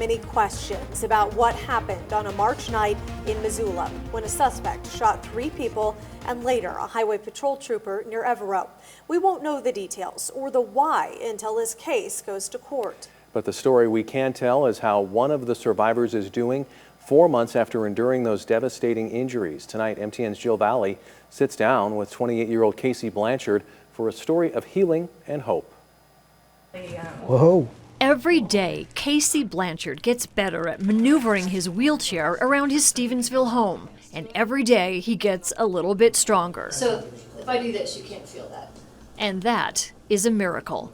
many questions about what happened on a March night in Missoula when a suspect shot 3 people and later a highway patrol trooper near Evaro. We won't know the details or the why until his case goes to court. But the story we can tell is how one of the survivors is doing 4 months after enduring those devastating injuries. Tonight, MTN's Jill Valley sits down with 28-year-old Casey Blanchard for a story of healing and hope. Whoa. Every day, Casey Blanchard gets better at maneuvering his wheelchair around his Stevensville home. And every day, he gets a little bit stronger. So if I do this, you can't feel that. And that is a miracle.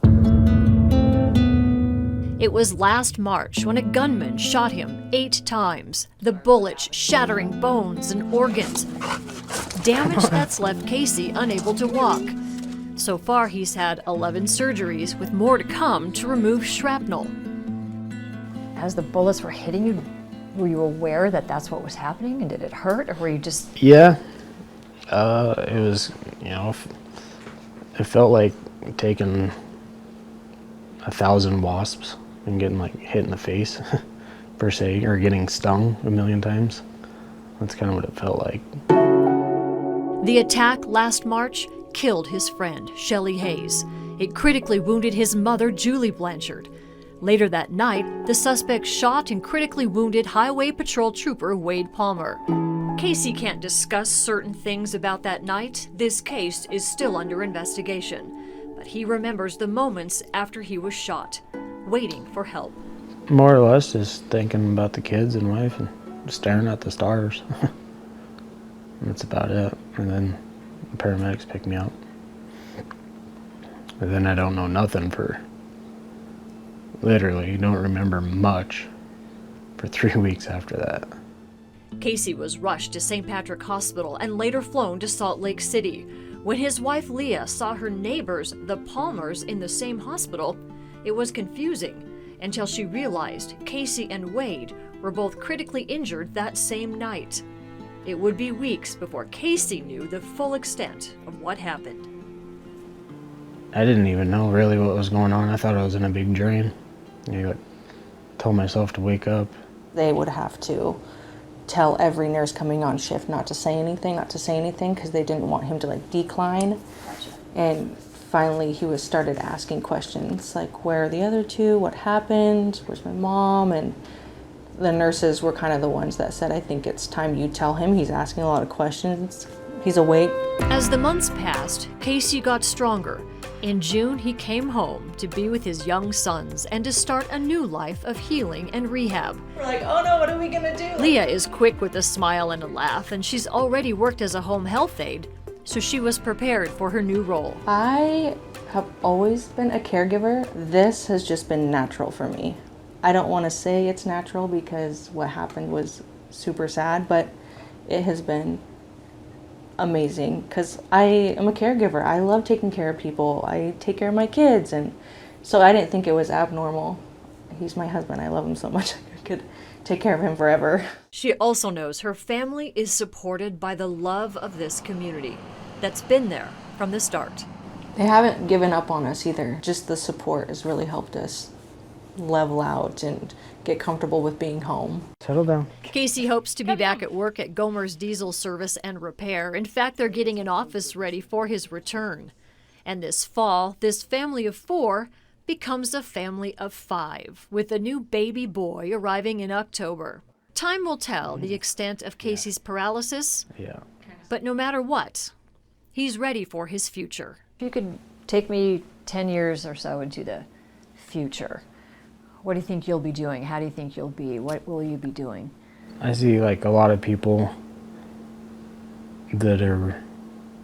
It was last March when a gunman shot him 8 times, the bullets shattering bones and organs. Damage that's left Casey unable to walk. So far, he's had 11 surgeries, with more to come to remove shrapnel. As the bullets were hitting you, were you aware that that's what was happening, and did it hurt, or were you just... Yeah, it was, it felt like taking 1,000 wasps and getting hit in the face, per se, or getting stung a million times. That's kind of what it felt like. The attack last March killed his friend, Shelley Hayes. It critically wounded his mother, Julie Blanchard. Later that night, the suspect shot and critically wounded Highway Patrol Trooper Wade Palmer. Casey can't discuss certain things about that night. This case is still under investigation. But he remembers the moments after he was shot, waiting for help. More or less just thinking about the kids and wife and staring at the stars. That's about it. And then the paramedics picked me up. But then I don't know nothing for, literally, don't remember much for 3 weeks after that. Casey was rushed to St. Patrick Hospital and later flown to Salt Lake City. When his wife Leah saw her neighbors, the Palmers, in the same hospital, it was confusing until she realized Casey and Wade were both critically injured that same night. It would be weeks before Casey knew the full extent of what happened. I didn't even know really what was going on. I thought I was in a big dream. Told myself to wake up. They would have to tell every nurse coming on shift not to say anything, because they didn't want him to decline. Gotcha. And finally he was started asking questions like, where are the other 2? What happened? Where's my mom? And the nurses were kind of the ones that said, I think it's time you tell him. He's asking a lot of questions. He's awake. As the months passed, Casey got stronger. In June, he came home to be with his young sons and to start a new life of healing and rehab. We're like, oh no, what are we gonna do? Leah is quick with a smile and a laugh, and she's already worked as a home health aide, so she was prepared for her new role. I have always been a caregiver. This has just been natural for me. I don't want to say it's natural because what happened was super sad, but it has been amazing because I am a caregiver. I love taking care of people. I take care of my kids, and so I didn't think it was abnormal. He's my husband. I love him so much. I could take care of him forever. She also knows her family is supported by the love of this community that's been there from the start. They haven't given up on us either. Just the support has really helped us level out and get comfortable with being home. Settle down. Casey hopes to be back at work at Gomer's Diesel Service and Repair. In fact, they're getting an office ready for his return. And this fall, this family of 4 becomes a family of 5, with a new baby boy arriving in October. Time will tell the extent of Casey's paralysis. Yeah. But no matter what, he's ready for his future. If you could take me 10 years or so into the future, what do you think you'll be doing? How do you think you'll be? What will you be doing? I see a lot of people that are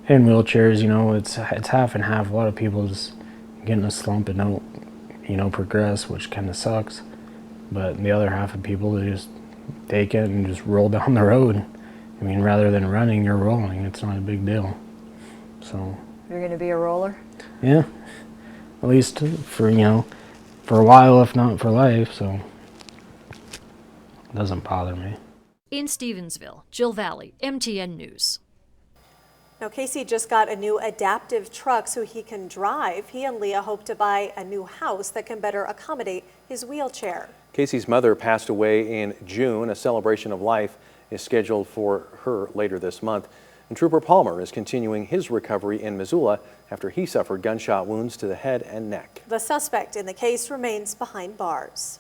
in wheelchairs, it's half and half. A lot of people just get in a slump and don't, progress, which kind of sucks. But the other half of people, they just take it and just roll down the road. I mean, rather than running, you're rolling. It's not a big deal. So. You're going to be a roller? Yeah. At least for a while, if not for life, so it doesn't bother me. In Stevensville, Jill Valley, MTN News. Now, Casey just got a new adaptive truck so he can drive. He and Leah hope to buy a new house that can better accommodate his wheelchair. Casey's mother passed away in June. A celebration of life is scheduled for her later this month. And Trooper Palmer is continuing his recovery in Missoula after he suffered gunshot wounds to the head and neck. The suspect in the case remains behind bars.